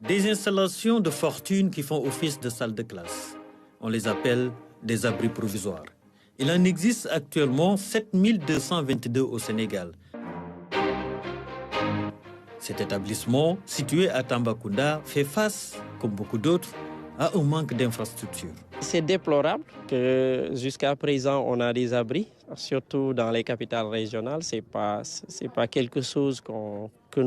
Des installations de fortune qui font office de salle de classe. On les appelle des abris provisoires. Il en existe actuellement 7222 au Sénégal. Cet établissement, situé à Tambacounda, fait face, comme beaucoup d'autres, à un manque d'infrastructures. C'est déplorable que jusqu'à présent on a des abris, surtout dans les capitales régionales. C'est pas quelque chose que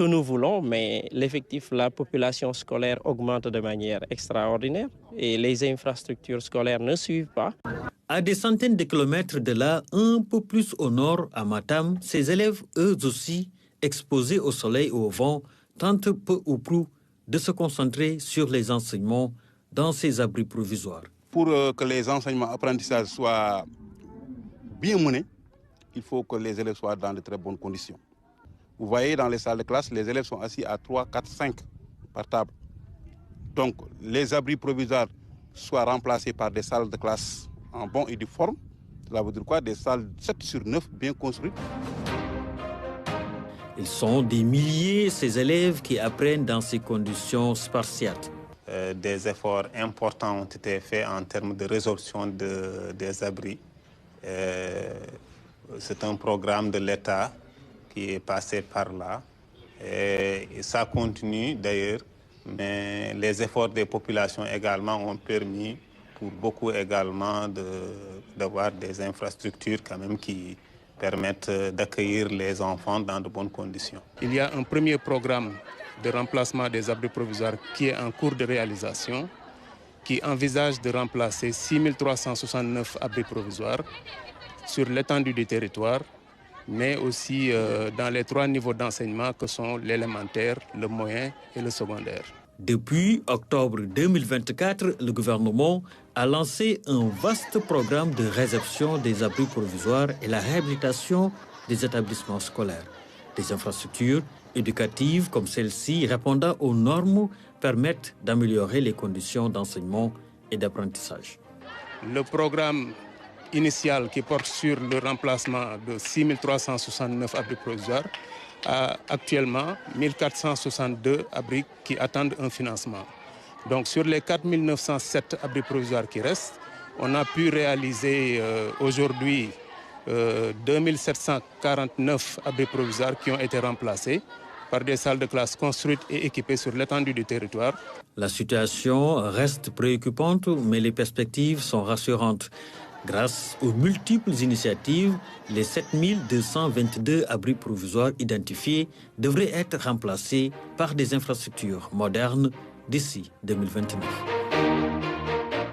nous voulons, mais l'effectif, la population scolaire augmente de manière extraordinaire et les infrastructures scolaires ne suivent pas. À des centaines de kilomètres de là, un peu plus au nord, à Matam, ces élèves, eux aussi, exposés au soleil et au vent, tentent peu ou prou de se concentrer sur les enseignements dans ces abris provisoires. Pour que les enseignements apprentissages soient bien menés, il faut que les élèves soient dans de très bonnes conditions. Vous voyez, dans les salles de classe, les élèves sont assis à 3, 4, 5 par table. Donc, les abris provisoires soient remplacés par des salles de classe en bon et due forme. Cela veut dire quoi? Des salles 7 sur 9 bien construites. Ils sont des milliers, ces élèves qui apprennent dans ces conditions spartiates. Des efforts importants ont été faits en termes de résorption des abris. C'est un programme de l'État qui est passé par là. Et ça continue d'ailleurs, mais les efforts des populations également ont permis pour beaucoup également d'avoir des infrastructures quand même qui permettent d'accueillir les enfants dans de bonnes conditions. Il y a un premier programme de remplacement des abris provisoires qui est en cours de réalisation, qui envisage de remplacer 6369 abris provisoires sur l'étendue du territoire, mais aussi dans les 3 niveaux d'enseignement que sont l'élémentaire, le moyen et le secondaire. Depuis octobre 2024, le gouvernement a lancé un vaste programme de réception des abris provisoires et la réhabilitation des établissements scolaires. Des infrastructures éducatives comme celle-ci répondant aux normes permettent d'améliorer les conditions d'enseignement et d'apprentissage. Le programme initial qui porte sur le remplacement de 6369 abris provisoires a actuellement 1462 abris qui attendent un financement. Donc sur les 4907 abris provisoires qui restent, on a pu réaliser aujourd'hui 2749 abris provisoires qui ont été remplacés par des salles de classe construites et équipées sur l'étendue du territoire. La situation reste préoccupante, mais les perspectives sont rassurantes. Grâce aux multiples initiatives, les 7222 abris provisoires identifiés devraient être remplacés par des infrastructures modernes d'ici 2029.